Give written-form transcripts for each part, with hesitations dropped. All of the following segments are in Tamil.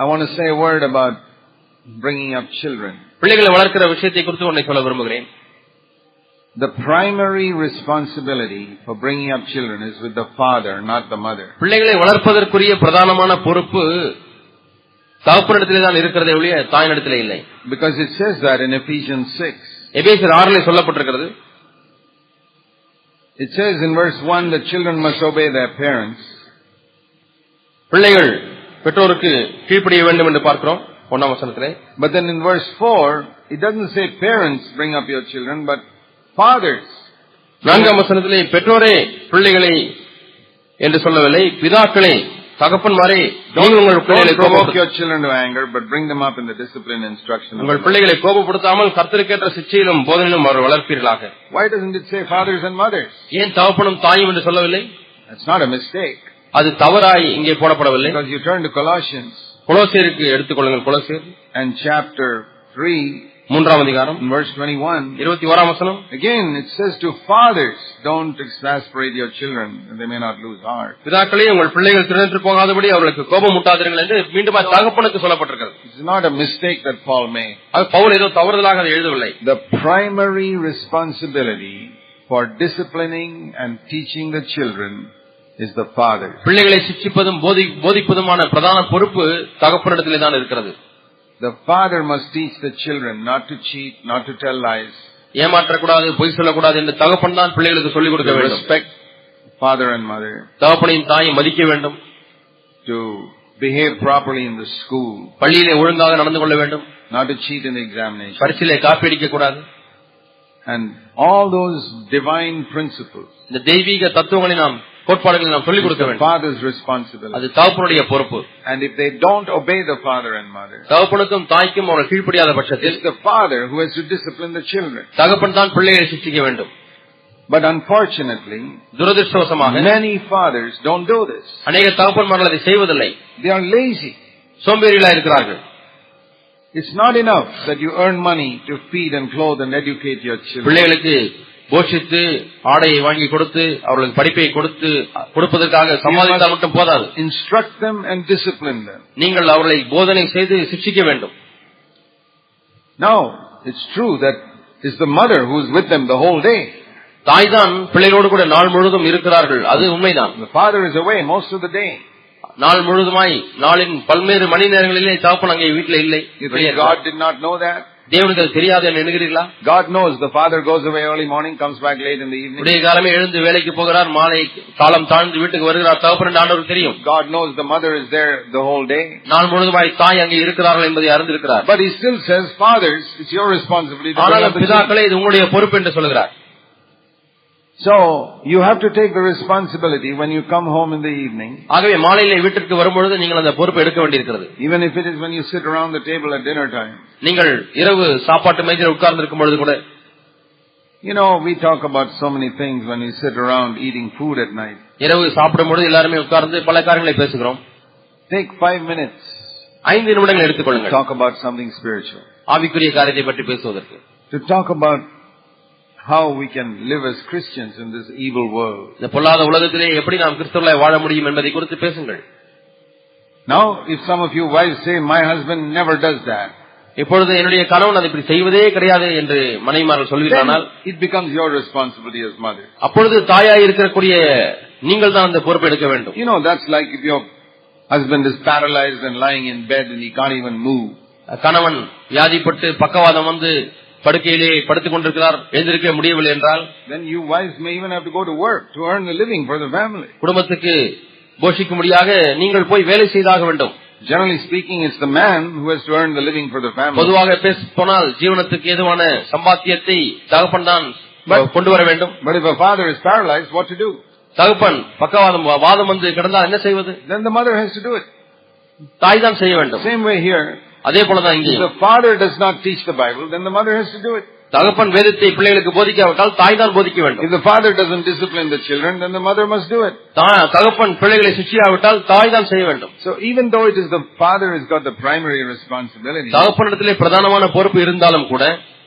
I want to say a word about bringing up children. பிள்ளைகளை வளர்க்கிற விஷயத்தை குறித்து ஒன்றை சொல்ல விரும்புகிறேன். The primary responsibility for bringing up children is with the father, not the mother. பிள்ளைகளை வளர்ப்பதற்குரிய பிரதானமான பொறுப்பு தகப்பனிடத்திலே தான் இருக்கிறதே ஒழிய தாயினிடத்திலே இல்லை. Because it says that in Ephesians 6. எபேசியர் 6 சொல்லப்பட்டிருக்கிறது. It says in verse 1 that children must obey their parents. பிள்ளைகள் பெற்றோருக்கு கீழ்ப்படிய வேண்டும் என்று பார்க்கிறோம் 1ஆம் வசனத்திலே. But then in verse 4 it doesn't say parents bring up your children but fathers. 4ஆம் வசனத்திலே பெற்றோரே பிள்ளைகளை என்று சொல்லவில்லை, பிதாக்களே தகப்பன்மாரே நீங்கள் உங்கள் பிள்ளைகளை provoke your children to anger but bring them up in the discipline and instruction. உங்கள் பிள்ளைகளை கோபப்படுத்தாமல் கர்த்தருக்கேற்ற சிட்சையிலும் போதனையிலும் அவர்கள் வளர்ப்பீர்களாக. Why doesn't it say fathers and mothers? ஏன் தகப்பனும் தாயும் என்று சொல்லவில்லை? That's not a mistake. அது தவறாய் இங்கே போடப்படவில்லை. Because you turn to Colossians. கொலோசியருக்கு எடுத்துக்கொள்ளுங்கள். கொலோசியர் and chapter 3 3ஆம் அதிகாரம் verse 21. 21ஆம் வசனம். Again it says to fathers, don't exasperate your children and they may not lose heart. பிதாக்களே உங்கள் பிள்ளைகள் திறந்து போகாதபடி அவர்களுக்கு கோபம் ஊட்டாதீர்கள் என்று மீண்டும் தகப்பனுக்கு சொல்லப்பட்டிருக்கிறது. It's not a mistake that Paul made. அது பவுல் ஏதோ தவறுதலாக அதை எழுதவில்லை. The primary responsibility for disciplining and teaching the children is the father. பிள்ளைகளை சிட்சிப்பதும் போதிப்பதுமான பிரதான பொறுப்பு தகப்பனிடத்திலே தான் இருக்கிறது. The father must teach the children not to cheat, not to tell lies. ஏமாற்றக்கூடாது, பொய் சொல்லக்கூடாது என்று தகப்பன் தான் பிள்ளைகளுக்கு சொல்லிக் கொடுக்க வேண்டும். Respect father and mother. தகப்பனையும் தாயும் மதிக்க வேண்டும். To behave properly in the school. பள்ளியிலே ஒழுங்காக நடந்து கொள்ள வேண்டும். Not to cheat in the examination. பரீட்சையிலே காப்பி அடிக்க கூடாது. And all those divine principles. இந்த தெய்வீக தத்துவங்களை நாம் கோட்பாடுகளை நாம் சொல்லிக் கொடுக்க வேண்டும். Father's responsibility. அது தகப்பனுடைய பொறுப்பு. And if they don't obey the father and mother, தகப்பனுக்கும் தாய்க்கும் அவர்கள் கீழ்ப்படியாத பட்சத்தில் it's the father who has to discipline the children. தகப்பன் தான் பிள்ளைகளை சிட்சிக்க வேண்டும். But unfortunately, துரதிர்ஷ்டவசமாக many fathers don't do this. அநேக தகப்பன்மார்கள் அதை செய்வதில்லை. They are lazy. சோம்பேறிகளா இருக்கிறார்கள். It's not enough that you earn money to feed and clothe and educate your children. பிள்ளைகளுக்கு போஷித்து ஆடையை வாங்கி கொடுத்து அவர்களுக்கு படிப்பை கொடுப்பதற்காக சம்பாதித்தால் மட்டும் போதாது. Instruct them and discipline them. நீங்கள் அவர்களை போதனை செய்து சிட்சிக்க வேண்டும். Now, it's true that it's the mother who is with them the whole day. தாய் தான் பிள்ளைகளோடு கூட நாள் முழுவதும் இருக்கிறார்கள், அது உண்மைதான். The father is away most of the day. நாள் முழுவதுமாய் நாளின் பல்வேறு மணி நேரங்களிலே தகப்பன் அங்கே வீட்டில் இல்லை. God did not know that. தேவனுக்கு அது தெரியாது என்று எண்ணுகிறீர்களா? God knows the father goes away early morning, comes back late in the evening. விடிய காலமே எழுந்து வேலைக்கு போகிறார், மாலை காலம் தாழ்ந்து வீட்டுக்கு வருகிறார். தகப்பன் ஆண்டவருக்கு தெரியும். God knows the mother is there the whole day. நாள் முழுவதுமாய் தாய் அங்கே இருக்கிறார்கள் என்பதை அறிந்திருக்கிறார். But he still says, fathers, it's your responsibility. ஆனால் பிதாக்களே இது உங்களுடைய பொறுப்பு என்று சொல்கிறார். So you have to take the responsibility when you come home in the evening. ஆகவே மாலையிலே வீட்டிற்கு வரும்பொழுது நீங்கள் அந்த பொறுப்பை எடுக்க வேண்டியிருக்கிறது. Even if it is when you sit around the table at dinner time. நீங்கள் இரவு சாப்பாட்டு மேஜையில் உட்கார்ந்து இருக்கும் பொழுது கூட. You know, we talk about so many things when we sit around eating food at night. இரவு சாப்பிடும் பொழுது எல்லாரும் உட்கார்ந்து பல காரியங்களை பேசுகிறோம். Take 5 minutes. 5 நிமிடங்கள் எடுத்துக்கொள்ளுங்கள். Talk about something spiritual. ஆவிக்குரிய காரியத்தை பற்றி பேசுவதற்கு. To talk about how we can live as Christians in this evil world. இந்த பொல்லாத உலகத்திலே எப்படி நாம் கிறிஸ்தவர்களாய் வாழ முடியும் என்பதை குறித்து பேசுங்கள். Now, if some of you wives say, my husband never does that. இப்பொழுது என்னுடைய கணவன் அதை இப்படி செய்வதே கிடையாது என்று மனைவிமார்கள் சொல்வீர்களானால், it becomes your responsibility as mother. அப்பொழுது தாயாய் இருக்கக்கூடிய நீங்கள் தான் அந்த பொறுப்பை எடுக்க வேண்டும். You know, that's like if your husband is paralyzed and lying in bed and he can't even move. கணவன் வியாதிப்பட்டு பக்கவாதம் வந்து படுக்கையிலே படுத்துக் கொண்டிருக்கிறார், எழுந்திருக்க முடியவில்லை என்றால், then you wives may even have to go to work to earn the living for the family. குடும்பத்துக்கு போஷிக்கும்படியாக நீங்கள் போய் வேலை செய்தாக வேண்டும். Generally speaking, it's the man who has to earn the living for the family. பொதுவாக பேசினால் ஜீவனத்துக்கு ஏதுவான சம்பாத்தியத்தை தகப்பன் தான் கொண்டு வர வேண்டும். But if a father is paralyzed, what to do? தகப்பன் வாதம் வந்து கிடந்தால் என்ன செய்வது? Then the mother has to do it. தாய் தான் செய்ய வேண்டும். Same way here. அதே போலதான் இங்கே. If the father does not teach the Bible, then the mother has to do it. தகப்பன் வேதத்தை பிள்ளைகளுக்கு போதிக்காவிட்டால் தாய் தான் போதிக்க வேண்டும். If the father doesn't discipline the children, then the mother must do it. தகப்பன் பிள்ளைகளை சிட்சியாவிட்டால் தாய் தான் செய்ய வேண்டும். So even though it is the father has got the primary responsibility, தகப்பனிடத்திலே பிரதானமான பொறுப்பு இருந்தாலும் கூட,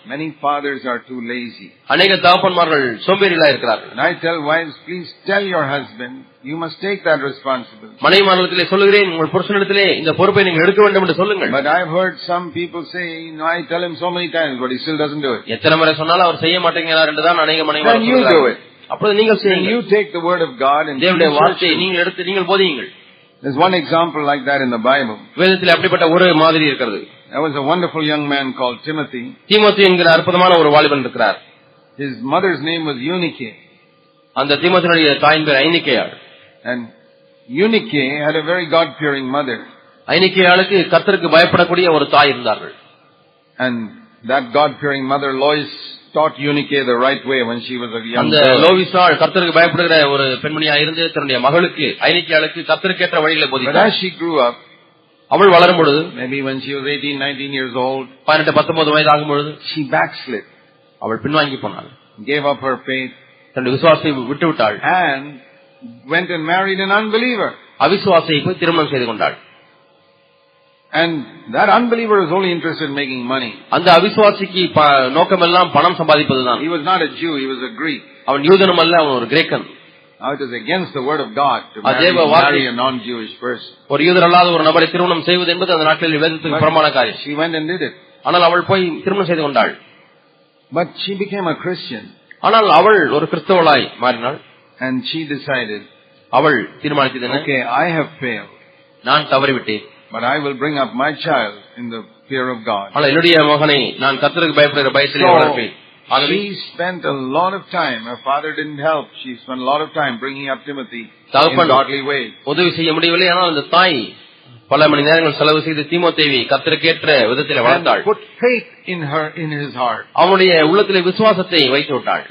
Many fathers are too lazy. அநேக தகப்பன்மார்கள் சோம்பேறிகளா இருக்கிறார்கள். And I tell wives, please tell your husband, you must take that responsibility. மனைவிமார்களிடத்திலே சொல்லுகிறேன், உங்கள் புருஷனிடத்திலே இந்த பொறுப்பை நீங்கள் எடுக்க வேண்டும் என்று சொல்லுங்கள். But I've heard some people say, I tell him so many times, but he still doesn't do it. எத்தனை முறை சொன்னாலும் அவர் செய்ய மாட்டேங்கிறார் என்று தான் அநேக மனைவிமார்கள் Then you do it. அப்பொழுது நீங்கள் செய்யுங்கள். You take the word of God and தேவனுடைய வார்த்தையை நீங்கள் எடுத்து நீங்கள் போதியுங்கள். There's one example like that in the Bible. வேதத்தில் அப்படிப்பட்ட ஒரு மாதிரி இருக்கிறது. There was a wonderful young man called Timothy. தீமோத்தேயு என்கிற அற்புதமான ஒரு வாலிபன் இருக்கிறார். His mother's name was Eunice. அந்த தீமோத்தேயுடைய தாயின் பேர் ஐனிக்கேயாள். And Eunice had a very God-fearing mother. ஐனிக்கேயாளுக்கு கர்த்தருக்கு பயப்படக்கூடிய ஒரு தாய் இருந்தார்கள். And that God-fearing mother, Lois, taught Eunice the right way when she was a young அந்த girl. லோவிசாள் கர்த்தருக்கு பயப்படுகிற ஒரு பெண்மணியா இருந்து தன்னுடைய மகளுக்கு ஐனிக்கேயாளுக்கு கர்த்தருக்கேற்ற வழிகளை But போதித்தார். as she grew up, அவள் வளரும் பொழுது, maybe when she was 18, 19 years old, 18-19 வயது ஆகும் பொழுது she backslid, அவள் பின்வாங்கி போனாள். gave up her faith, தன்னுடைய விசுவாசத்தை விட்டுவிட்டாள். and went and married an unbeliever. அவிசுவாசியை போய் திருமணம் செய்து கொண்டாள். And that unbeliever was only interested in making money. அந்த அவிசுவாசிக்கு நோக்கமெல்லாம் பணம் சம்பாதிப்பதுதான். He was not a Jew, he was a Greek. அவன் யூதனும் அல்ல, அவன் ஒரு கிரேக்கன். Now it is against the word of God to marry a non-Jewish person. ஒரு யூதர் அல்லாத ஒரு நபரை திருமணம் செய்வது என்பது அந்த நாட்களில் வேதத்துக்கு புறம்பான காரியம். She went and did it. ஆனால் அவள் போய் திருமணம் செய்து கொண்டாள். But she became a Christian. ஆனால் அவள் ஒரு கிறிஸ்தவளாய் மாறினாள். And she decided, அவள் தீர்மானித்தது, okay, I have failed. நான் தவறிவிட்டேன். But I will bring up my child in the fear of God. ஆனால் என்னுடைய மகனை நான் கர்த்தருக்கு பயப்படுகிற பயத்திலே வளர்ப்பேன். She spent a lot of time. Her father didn't help. She spent a lot of time bringing up Timothy in godly ways. உதவி செய்ய முடியவில்லை. ஆனால் அந்த தாய் பல மணி நேரங்கள் செலவு செய்து தீமோத்தேயுவை கர்த்தருக்கேற்ற விதத்தில் வளர்த்தாள். Put faith in his heart. அவனுடைய உள்ளத்திலே விசுவாசத்தை வைத்து விட்டாள்.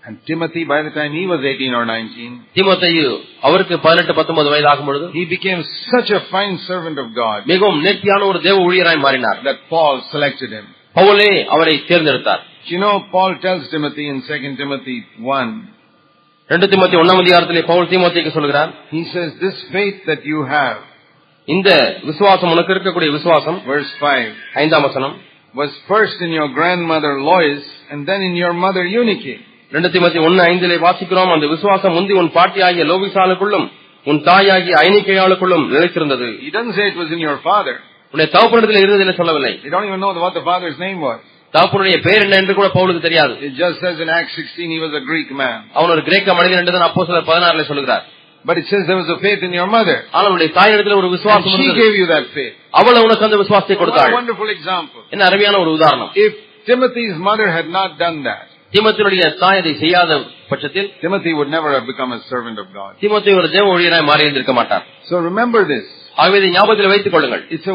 And Timothy, by the time he was 18 or 19, தீமோத்தேயு அவருக்கு 18-19 வயது ஆகும் பொழுது he became such a fine servant of God மிகவும் நேர்த்தியான ஒரு தேவ ஊழியராய் மாறினார். that Paul selected him. பவுலே அவரை தேர்ந்தெடுத்தார். You know, Paul tells Timothy in 2 Timothy 1, 2 தீமோத்தேயு 1ஆம் அதிகாரத்திலே பவுல் தீமோத்தேயுக்கு சொல்கிறார், he says, this faith that you have, இந்த விசுவாசம் உனக்கு இருக்கக்கூடிய விசுவாசம், verse 5, 5ஆம் வசனம், was first in your grandmother Lois and then in your mother Eunice. 2 தீமோத்தேயு 1:5 வாசிக்கிறோம், அந்த விசுவாசம் முந்தி உன் பாட்டியாகிய லோவிசாளுக்குள்ளும் உன் தாயாகிய ஐனிக்கேயாளுக்குள்ளும் நிலைத்திருந்தது. He doesn't say it was in your father. உன்னுடைய தகப்பனிடத்தில் இருந்தது என்று சொல்லவில்லை. You don't even know what the father's name was. தகப்பனுடைய பெயர் என்ன என்று கூட பவுலுக்கு தெரியாது. It just says in Acts 16 he was a Greek man. அவன் ஒரு கிரேக்க மனிதன் என்று தான் அப்போஸ்தலர் 16 சொல்கிறார். But it says there was a faith in your mother. ஆனால் உன்னுடைய தாயிடத்தில் ஒரு விசுவாசம் she இருந்தது. gave you that faith. அவள் உனக்கு அந்த விசுவாசத்தை கொடுத்தாள். What a wonderful example. என்ன அருமையான ஒரு உதாரணம். If Timothy's mother had not done that, தீமோத்தேயுடைய தாய் அதை செய்யாத பட்சத்தில் Timothy would never have become a servant of God. தீமோத்தேயு ஒரு தேவ ஊழியராய் மாறி இருந்திருக்க மாட்டார். So remember this. ஆகவே இதை ஞாபகத்தில் வைத்துக் கொள்ளுங்கள். It's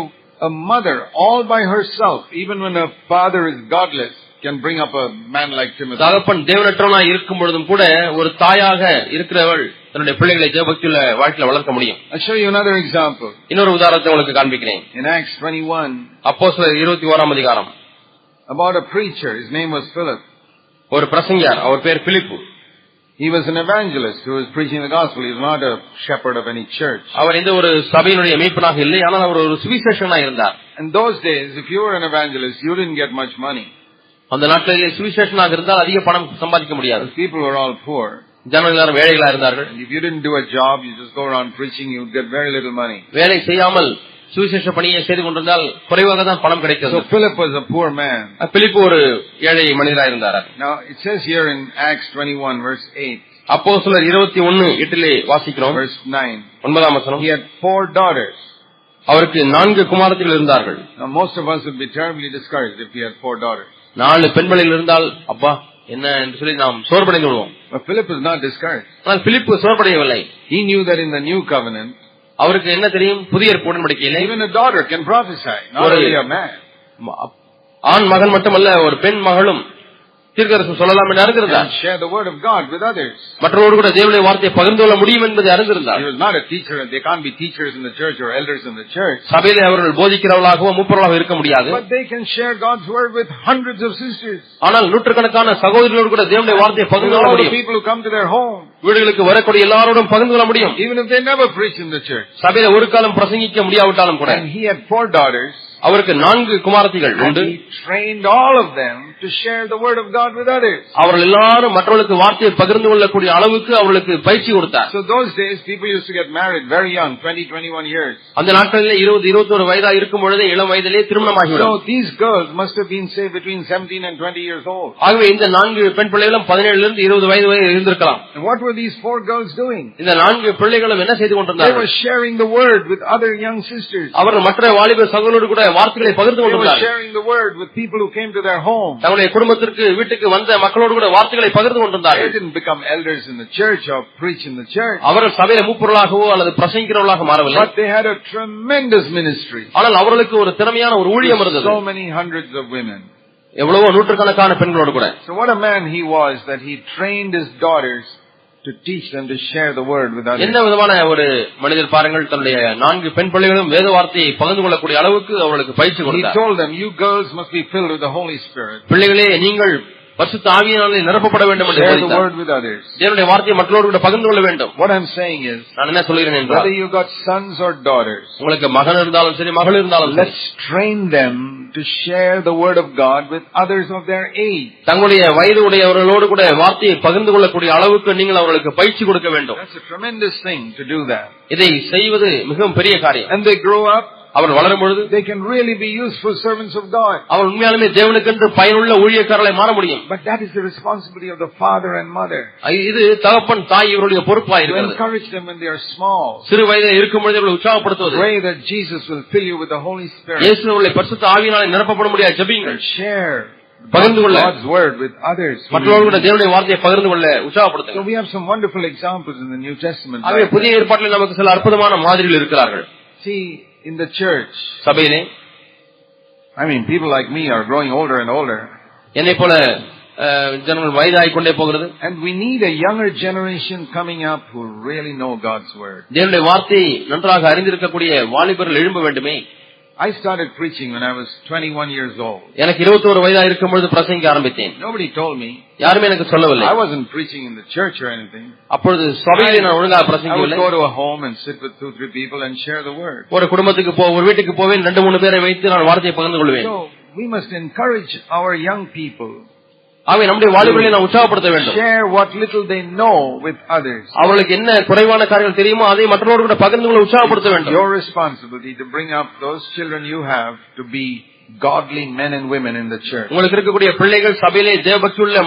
a mother all by herself, even when her father is godless, can bring up a man like Timothy. தகப்பன் தேவனற்றவனாய் இருக்கும் பொழுதும் கூட ஒரு தாயாக இருக்கிறவள் தன்னுடைய பிள்ளைகளை தேவபக்தியுள்ள வாழ்க்கையில வளர்க்க முடியும். I'll show you another example. இன்னொரு உதாரணத்தை உங்களுக்கு காண்பிக்கிறேன். In Acts 21, அப்போஸ்தலர் 21ஆம் அதிகாரம், about a preacher. His name was Philip. ஒரு பிரசங்கியார், அவர் பேர் பிலிப்பு. He was an evangelist who was preaching the gospel. He was not a shepherd of any church. அவர் எந்த ஒரு சபையினுடைய மேய்ப்பனாக இல்லை, ஆனால் அவர் ஒரு சுவிசேஷகனாக இருந்தார். In those days, if you were an evangelist, you didn't get much money. அந்த நாட்களிலே சுவிசேஷகனாக இருந்தால் அதிக பணம் சம்பாதிக்க முடியாது. People were all poor. ஜனங்கள் எல்லாரும் வேலைகளா இருந்தார்கள். And if you didn't do a job, you just go around preaching, you'd get very little money. வேலை செய்யாமல் சுவிசேஷ பணியை செய்து கொண்டிருந்தால் குறைவாக தான் பணம் கிடைத்தது. So Philip was a poor man. பிலிப்பு ஒரு ஏழை மனிதராக இருந்தார். Now it says here in Acts 21 verse 8. அப்போஸ்தலர் 21:8 வாசிக்கிறோம். Verse 9. 9ஆம் வசனம். He had 4 daughters. அவருக்கு 4 குமாரத்திகள் இருந்தார்கள். Now most of us would be terribly discouraged if he had 4 daughters. 4 பெண்களில் இருந்தால் அப்பா என்ன என்று சொல்லி நாம் சோர்வடைந்து விடுவோம். But Philip was not discouraged. ஆனால் பிலிப்பு சோர்வடையவில்லை. He knew that in the new covenant, அவருக்கு என்ன தெரியும், புதிய உடன்படிக்கையிலே even a daughter can prophesy, not only a man. ஆண் மகன் மட்டுமல்ல, ஒரு பெண் மகளும் தீர்க்கதரிசனம் சொல்லலாம் என்று அறிந்திருந்தார். And share the word of God with others. மற்றவரோடு கூட தேவனுடைய வார்த்தையை பகிர்ந்து கொள்ள முடியும் என்பதை அறிந்திருந்தார். He was not a teacher. They can't be teachers in the church or elders in the church. சபையிலே அவர்கள் போதிக்கிறவர்களாகவோ மூப்பர்களாக இருக்க முடியாது. But they can share God's word with hundreds of sisters. ஆனால் நூற்றுக்கணக்கான சகோதரர்களோடு கூட தேவனுடைய வார்த்தையை பகிர்ந்து கொள்ள முடியும். People who come to their home, வீடுகளுக்கு வரக்கூடிய எல்லாரோடும் பகிர்ந்து கொள்ள முடியும். even if they never preach in the church. சபையில ஒரு காலம் பிரசங்கிக்க முடியாவிட்டாலும் கூட. And he had 4 daughters. அவருக்கு 4 குமாரத்திகள் உண்டு. He trained all of them to share the word of God with others. அவர்கள் எல்லாரும் மற்றவர்களுக்கு வார்த்தையை பகிர்ந்து கொள்ளக்கூடிய அளவுக்கு அவர்களுக்கு பயிற்சி கொடுத்தார். So those days people used to get married very young, 20-21 years. அந்த நாட்களிலே 20-21 வயதா இருக்கும் பொழுதே இளம் வயதிலே திருமணமாகிவிடும். So these girls must have been say between 17 and 20 years old. ஆகவே இந்த 4 பெண் பிள்ளைகளும் 17 இலிருந்து 20 வயது வரை இருந்திருக்கலாம். And what were these 4 girls doing? இந்த 4 பிள்ளைகளும் என்ன செய்து கொண்டிருந்தார்கள்? They were sharing the word with other young sisters. அவர்கள் மற்ற வாலிப சகோதரர்களோடு கூட வார்த்தைகளை பகிர்ந்து They were கொண்டிருந்தார்கள். sharing the word with people who came to their home. தங்களுடைய குடும்பத்திற்கு வீட்டுக்கு வந்த மக்களோடு கூட வார்த்தைகளை பகிர்ந்து They கொண்டிருந்தார்கள். didn't become elders in the church or preach in the church. அவர்கள் சபையில மூப்பொருளாகவோ அல்லது பிரசங்கிக்கிறவர்களாக மாறவில்லை. But they had a tremendous ministry. ஆனால் அவர்களுக்கு ஒரு திறமையான ஒரு ஊழியம் இருந்தது. So many hundreds of women. எவ்வளவோ நூற்றுக்கணக்கான பெண்களோடு கூட. So what a man he was that he trained his daughters to teach them to share the word with others. என்ன விதமான ஒரு மனிதர் பாருங்கள், தன்னுடைய 4 பெண் பிள்ளைகளும் வேத வார்த்தையை பகிர்ந்து கொள்ளக்கூடிய அளவுக்கு அவர்களுக்கு பயிற்சி He கொடுத்தார். told them, you girls must be filled with the Holy Spirit. பிள்ளைகளே, நீங்கள் பரிசுத்த ஆவியினாலே நிரப்பப்பட வேண்டும் என்று Share the போதித்தார். word with others. தேவனுடைய வார்த்தையை மற்றவர்களோடு கூட பகிர்ந்து கொள்ள வேண்டும். What I'm saying is, நான் என்ன சொல்கிறேன் என்றால், whether you got sons or daughters, உங்களுக்கு மகன் இருந்தாலும் சரி மகள் இருந்தாலும் சரி, let's train them to share the word of God with others of their age. தங்களுடைய வயது உடையவர்களோடு கூட வார்த்தையை பகிர்ந்து கொள்ளக்கூடிய அளவுக்கு நீங்கள் அவர்களுக்கு பயிற்சி கொடுக்க வேண்டும். That's a tremendous thing to do that. இதை செய்வது மிகவும் பெரிய காரியம். And they grow up, அவர் வளரும் பொழுது they can really be useful servants of God. அவர் உண்மையாலுமே தேவனுக்கென்று பயனுள்ள ஊழியக்காரர்களை மாற முடியும். But that is the responsibility of the father and mother. இது தகப்பன் தாய் இவருடைய பொறுப்பாக To இருக்கிறது. encourage them when they are small. சிறு வயதில் இருக்கும் பொழுது அவர்களை உற்சாகப்படுத்துவது. Pray that Jesus will fill you with the Holy Spirit. இயேசு உங்களை பரிசுத்த ஆவியினாலே நிரப்பப்பட முடியாது ஜெபியுங்கள். And share பகிர்ந்து கொள்ள God's word with others. மற்றவர்களோடு கூட தேவனுடைய வார்த்தையை பகிர்ந்து கொள்ள So உற்சாகப்படுத்துங்கள். we have some wonderful examples in the New Testament. ஆகவே புதிய ஏற்பாட்டில் நமக்கு சில அற்புதமான மாதிரிகள் இருக்கிறார்கள். See, in the church, சபையிலே I mean, people like me are growing older and older. என்னை போல ஜனங்கள் வயதாகிக் கொண்டே போகிறது. And we need a younger generation coming up who really know God's word. தேவனுடைய வார்த்தையை நன்றாக அறிந்திருக்கக்கூடிய வாலிபர்கள் எழும்ப வேண்டுமே. I started preaching when I was 21 years old. எனக்கு 21 வயதா இருக்கும் பொழுது பிரசங்கிக்க ஆரம்பித்தேன். Nobody told me. யாருமே எனக்கு சொல்லவில்லை. I wasn't preaching in the church or anything. அப்பொழுது சபையிலே நான் ஒழுங்காக I would பிரசங்கிக்கவில்லை. go to a home and sit with 2-3 people and share the word. ஒரு குடும்பத்துக்கு ஒரு வீட்டுக்கு போவேன், 2-3 பேரை வைத்து நான் வார்த்தையை பகிர்ந்து கொள்வேன். So we must encourage our young people. ஆகவே நம்முடைய வாலிபர்களை நாம் உற்சாகப்படுத்த வேண்டும். Share what little they know with others. அவர்களுக்கு என்ன குறைவான காரியங்கள் தெரியுமோ அதை மற்றவர்களோடு கூட பகிர்ந்து கொள்ள உற்சாகப்படுத்த வேண்டும். Your responsibility to bring up those children you have to be godly men and women in the church. உங்களுக்கு இருக்கக்கூடிய பிள்ளைகள் சபையிலே தேவபக்தியுள்ள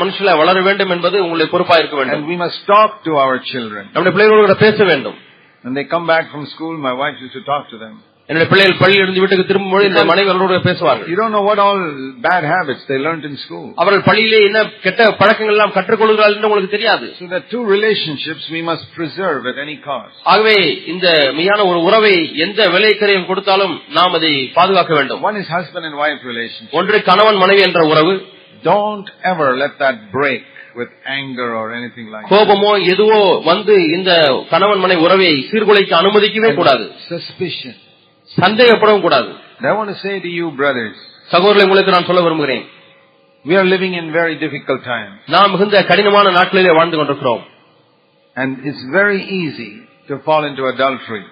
மனுஷர்களா வளர வேண்டும் என்பது உங்களுடைய பொறுப்பாக இருக்க வேண்டும். And we must talk to our children. நம்முடைய பிள்ளைகளோடு கூட பேச வேண்டும். When they come back from school, my wife used to talk to them. என்னுடைய பிள்ளைகள் பள்ளியிலிருந்து வீட்டுக்கு திரும்பும்போது இந்த மனைவிகளோடு பேசுவார்கள். You don't know what all bad habits they learned in school. அவர்கள் பள்ளியிலே என்ன கெட்ட பழக்கங்கள் எல்லாம் கற்றுக்கொள்கிறார்கள் என்று உங்களுக்கு தெரியாது. So the two relationships we must preserve at any cost. ஆகவே இந்த மெய்யான ஒரு உறவை எந்த விலைக்கரையும் கொடுத்தாலும் நாம் அதை பாதுகாக்க வேண்டும். One is husband and wife relationship. ஒன்று கணவன் மனைவி என்ற உறவு. Don't ever let that break with anger or anything like that. கோபமோ எதுவோ வந்து இந்த கணவன் மனைவி உறவை சீர்குலைக்க அனுமதிக்கவே கூடாது. Suspicion. சந்தேகப்படவும் கூடாது. I want to say to you brothers, சகோதரர்களே, உங்களுக்கு நான் சொல்ல விரும்புகிறேன், we are living in very difficult times. நாம் மிகுந்த கடினமான நாட்களிலே வாழ்ந்து கொண்டிருக்கிறோம். And it's very easy to fall into adultery.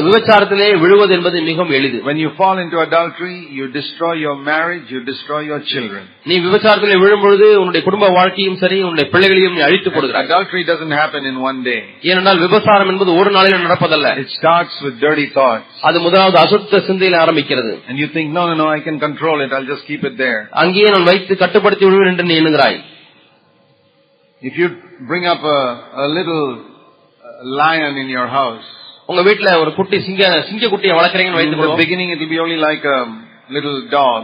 விபச்சாரத்திலே விழுவது என்பது மிகவும் எளிது. When you fall into adultery, you destroy your marriage, you destroy your children. நீ விபச்சாரத்திலே விழும்பொழுது உன்னுடைய குடும்ப வாழ்க்கையும் சரி உன்னுடைய பிள்ளைகளையும் நீ அழித்து போடுகிறாய். Adultery doesn't happen in one day. ஏனென்றால் விபச்சாரம் என்பது ஒரு நாளில் நடப்பதல்ல. It starts with dirty thoughts. அது முதலாவது அசுத்த சிந்தையில் ஆரம்பிக்கிறது. And you think, no, I can control it, I'll just keep it there. அங்கேயே நான் வைத்து கட்டுப்படுத்தி விடுவேன் என்று நீ எண்ணுகிறாய். If you bring up a little lion in your house, உங்க வீட்டுல ஒரு குட்டி சிங்க குட்டியை வளர்க்கறீங்கன்னு வைத்துக்கொள்வோம். in the beginning it will be only like a little dog.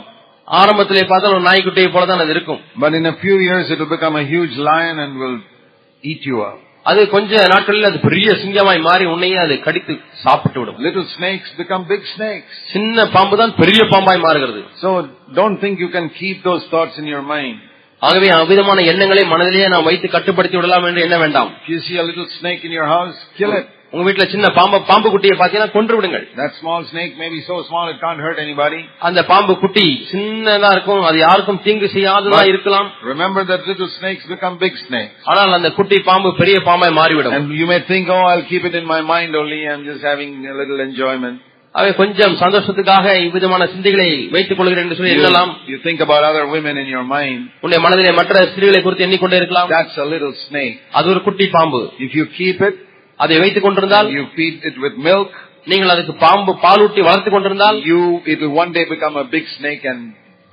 ஆரம்பத்திலே பார்த்தா ஒரு நாய்க்குட்டியை போல தான் அது இருக்கும். But in a few years it will become a huge lion and will eat you up. அது கொஞ்ச நாட்களில் அது பெரிய சிங்கமாய் மாறி உன்னையே அது கடித்து சாப்பிட்டு விடும். Little snakes become big snakes. சின்ன பாம்பு தான் பெரிய பாம்பாய் மாறுகிறது. So don't think you can keep those thoughts in your mind. ஆகவே அவ்விதமான எண்ணங்களை மனதிலேயே நாம் வைத்து கட்டுப்படுத்தி விடலாம் என்று எண்ண வேண்டாம். If you see a little snake in your house, kill it. உங்க வீட்டுல சின்ன பாம்பு குட்டியை பாத்தீங்கன்னா கொன்று விடுங்கள். That small snake may be so small it can't hurt anybody. அந்த பாம்பு குட்டி சின்னதா இருக்கும், அது யாருக்கும் தீங்கு செய்யாததா இருக்கலாம். Remember that little snakes become big snakes. ஆனால் அந்த குட்டி பாம்பு பெரிய பாம்பாய் மாறிவிடும். And you may think, I'll keep it in my mind only, I'm just having a little enjoyment. அவை கொஞ்சம் சந்தோஷத்துக்காக இவ்விதமான சிந்தைகளை வைத்துக் கொள்கிறேன் என்று சொல்லி எண்ணலாம். You think about other women in your mind. உன்னுடைய மனதிலே மற்ற ஸ்திரீகளை குறித்து எண்ணிக்கொண்டே இருக்கலாம். That's a little snake. அது ஒரு குட்டி பாம்பு. If you keep it, அதை வைத்துக் கொண்டிருந்தால், you feed it with milk, நீங்கள் அதுக்கு பாம்பு பாலூட்டி வளர்த்துக் கொண்டிருந்தால், it will one day become a big snake and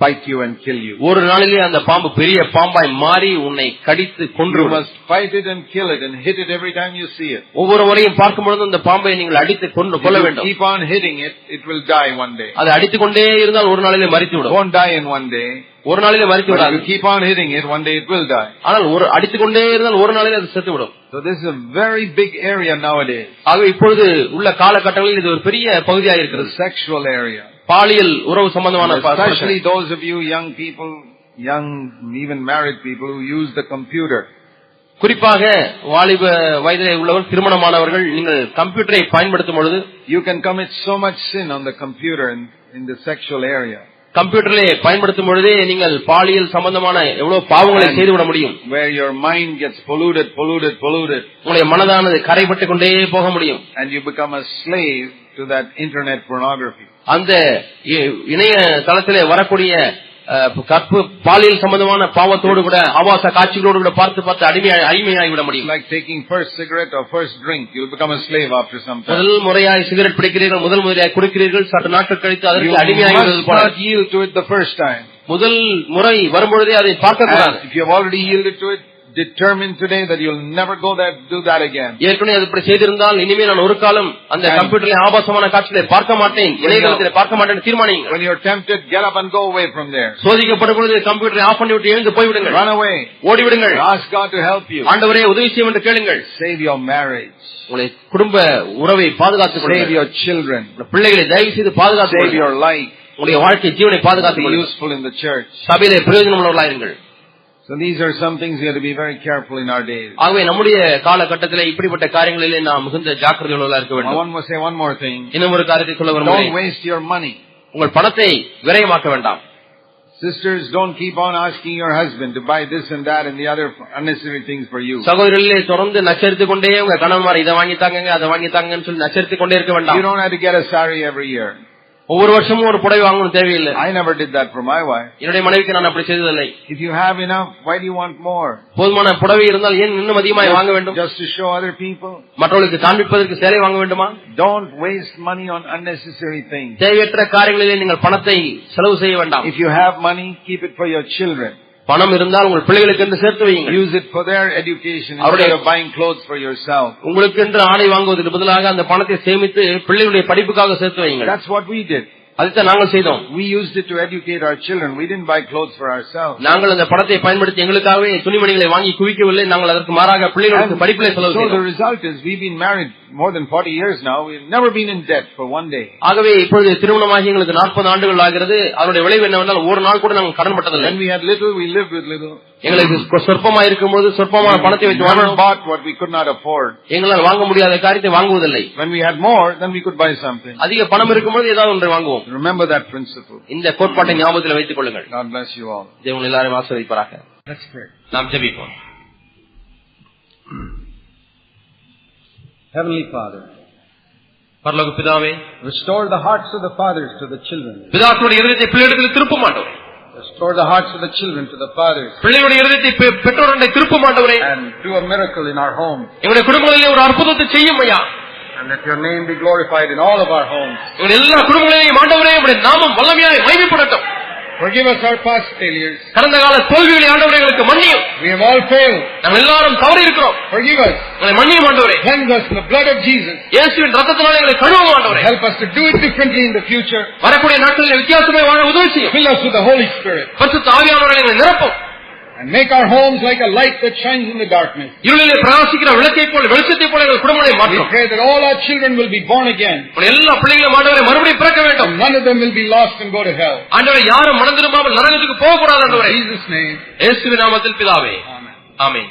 bite you and kill you. ஒரு நாளிலே அந்த பாம்பு பெரிய பாம்பாய் மாறி உன்னை கடித்து கொன்று. You must fight it and kill it and hit it every time you see it. ஒவ்வொரு முறையும் பார்க்கும் பொழுது அந்த பாம்பை நீங்கள் அடித்து கொள்ள வேண்டும். Keep on hitting it, it will die one day. அதை அடித்துக் கொண்டே இருந்தால் ஒரு நாளிலே மரித்து விடும். Won't die in one day. ஒரு நாளிலே மரித்து விடாது. You keep on hitting it, one day it will die. ஆனால் ஒரு அடித்துக் கொண்டே இருந்தால் ஒரு நாளிலே அது செத்து விடும். So this is a very big area nowadays. ஆகவே இப்பொழுது உள்ள காலகட்டங்களில் இது ஒரு பெரிய பகுதியாக இருக்கிறது. Sexual area. பாலியல் உறவு சம்பந்தமான, especially those of you young people, young even married people who use the computer. குறிப்பாக வாலிப வயதிலே உள்ளவர், திருமணமானவர்கள், நீங்கள் கம்ப்யூட்டரை பயன்படுத்தும் பொழுது you can commit so much sin on the computer in the sexual area. கம்ப்யூட்டரிலே பயன்படுத்தும் பொழுதே நீங்கள் பாலியல் சம்பந்தமான எவ்வளவு பாவங்களை செய்துவிட முடியும். Where your mind gets polluted. உங்களுடைய மனதானது கரைபட்டு கொண்டே போக முடியும். And you become a slave to that internet pornography. அந்த இணைய தளத்திலே வரக்கூடிய கற்பு பாலியல் சம்பந்தமான பாவத்தோடு கூட ஆபாச காட்சிகளோடு கூட பார்த்து அடிமையாகி விட முடியும். Like taking first cigarette or first drink, you will become a slave after some time. முதல் முறையாய் சிகரெட் பிடிக்கிறீர்கள், முதல் முறையாய் குடிக்கிறீர்கள், சற்று நாட்கள் கழித்து அதற்கு அடிமையாகிறது போல. You must not yield to it the first time. முதல் முறை வரும்பொழுதே அதை பார்க்க கூடாது. If you have already yielded to it, determine today that you'll never do that again. ஏற்கனவே அது இப்படி செய்திருந்தால் இனிமே நான் ஒரு காலம் அந்த கம்ப்யூட்டரில் ஆபாசமான காட்சிகளை பார்க்க மாட்டேன், இணையதளத்தில் பார்க்க மாட்டேன் தீர்மானிங்க. When you're tempted, get up and go away from there. சோதிக்கப்படும் பொழுது கம்ப்யூட்டரை ஆஃப் பண்ணிவிட்டு எழுந்து போய்விடுங்கள். Run away. ஓடிவிடுங்கள். Ask God to help you. ஆண்டவரே உதவி செய்யும் என்று கேளுங்கள். Save your marriage. உங்களுடைய குடும்ப உறவை பாதுகாத்துக் கொள்ளுங்கள். Save your children. பிள்ளைகளை தயவு செய்து பாதுகாத்துக் கொள்ளுங்கள். Save your life. உங்களுடைய வாழ்க்கை ஜீவனை பாதுகாத்துக் கொள்ளுங்கள். Be useful in the church. சபையிலே பிரயோஜனம் உள்ளவர்களாயிருங்கள். So these are some things we have to be very careful in our days. ஆகவே நம்முடைய காலகட்டத்திலே இப்படிப்பட்ட காரியங்களிலே நாம் மிகுந்த ஜாக்கிரதையுள்ளவர்களாக இருக்க வேண்டும். I want to say one more thing. இன்னும் ஒரு காரியத்தை சொல்ல விரும்புகிறேன். Don't waste your money. உங்கள் பணத்தை விரயமாக்க வேண்டாம். Sisters, don't keep on asking your husband to buy this and that and the other unnecessary things for you. சகோதரர்களே, தொடர்ந்து நச்சரித்துக் கொண்டே உங்க கணவன்மார் இதை வாங்கித்தாங்க அதை வாங்கித்தாங்கன்னு சொல்லி நச்சரித்துக் கொண்டே இருக்க வேண்டாம். You don't have to get a saree every year. ஒவ்வொரு வருஷமும் ஒரு புடவை வாங்கணும் தேவையில்லை. I never did that for my wife. என்னுடைய மனைவிக்கு நான் அப்படி செய்ததில்லை. If you have enough, why do you want more? போதுமான புடவை இருந்தால் ஏன் இன்னும் அதிகமாக வாங்க வேண்டும்? Just to show other people? மற்றவர்களுக்கு காண்பிப்பதற்கு சேலை வாங்க வேண்டுமா? Don't waste money on unnecessary things. தேவையற்ற காரியங்களிலே நீங்கள் பணத்தை செலவு செய்ய வேண்டாம். If you have money, keep it for your children. பணம் இருந்தால் உங்கள் பிள்ளைகளுக்கு என்று சேர்த்து வையுங்க. Use it for their education instead of buying clothes for yourself. உங்களுக்கு என்று ஆடை வாங்குவதற்கு பதிலாக அந்த பணத்தை சேமித்து பிள்ளைகளுடைய படிப்புக்காக சேர்த்து வையுங்க. That's what we did. அதுதான் நாங்கள் செய்தோம். We used it to educate our children. We didn't buy clothes for ourselves. நாங்கள் அந்த பணத்தை பயன்படுத்தி எங்களுக்காகவே துணிமணிகளை வாங்கி குவிக்கவில்லை. நாங்கள் அதற்கு மாறாக பிள்ளைகளுக்கு படிப்பிலே செலவு செய்தோம். So the result is we've been married more than 40 years now. We've never been in debt for one day. ஆகவே இப்பொழுது திருமணமாகி எங்களுக்கு 40 ஆண்டுகள் ஆகிறது. அதனுடைய விளைவு என்னவென்றால் ஒரு நாள் கூட நாங்கள் கடன் பட்டதில்லை. When we had little, we lived with little. எங்களுக்கு சொற்பமாக இருக்கும்போது சொற்பமான பணத்தை வைத்து வாங்கணும். Bought what we could not afford. எங்களால் வாங்க முடியாத காரியத்தை வாங்குவதில்லை. When we had more, then we could buy something. அதிக பணம் இருக்கும்போது ஏதாவது ஒன்றை வாங்குவோம். Remember that principle. இந்த கோட்பாட்டை ஞாபகத்தில் வைத்துக் கொள்ளுங்கள். God bless you all. தேவன் எல்லாரையும் ஆசீர்வதிப்பாராக. Let's pray. நாம் ஜெபிப்போம். Heavenly Father, பரலோக பிதாவே, restore the hearts of the fathers to the children. பிதாக்களுடைய இதயத்தை பிள்ளைகளிடத்தில் திருப்ப மாட்டோம். Restore the hearts of the children to the fathers. பிள்ளைகளுடைய இதயத்தை பெற்றோருடைய திருப்ப மாட்டவரே. And do a miracle in our homes. எங்களுடைய குடும்பங்களிலே ஒரு அற்புதத்தை செய்யும் ஐயா. And let your name be glorified in all of our homes. எங்களுடைய எல்லா குடும்பங்களிலேயும் ஆண்டவரே உம்முடைய நாமம் வல்லமையாய் மகிமைப்படட்டும். Forgive us our past failures. கடந்த கால தோல்விகளை ஆண்டவரே எங்களுக்கு மன்னியும். We have all failed. நாம் எல்லாரும் தவறி இருக்கிறோம். Forgive us. எங்களை மன்னியும் ஆண்டவரே. Cleanse us in the blood of Jesus. இயேசுவின் இரத்தத்தினாலே எங்களை கழுவும் ஆண்டவரே. Help us to do it differently in the future. வரக்கூடிய நாட்களில் வித்தியாசமாய் வாழ உதவி செய்யும். Fill us with the Holy Spirit. பரிசுத்த ஆவியானவரை எங்களை நிரப்பும். And make our homes like a light that shines in the darkness. இருளிலே பிரகாசிக்கிற விளக்கை போல வெளிச்சத்தை போல எங்கள் குடும்பங்களை மாற்றும். We pray that all our children will be born again. எல்லா பிள்ளைகளும் ஆண்டவரே மறுபடியும் பிறக்க வேண்டும். None of them will be lost and go to hell. ஆண்டவரே யாரும் மனம் திரும்பாமல் நரகத்துக்கு போக கூடாது ஆண்டவரே. In Jesus' name. இயேசுவின் நாமத்தில் பிதாவே. Amen. ஆமென்.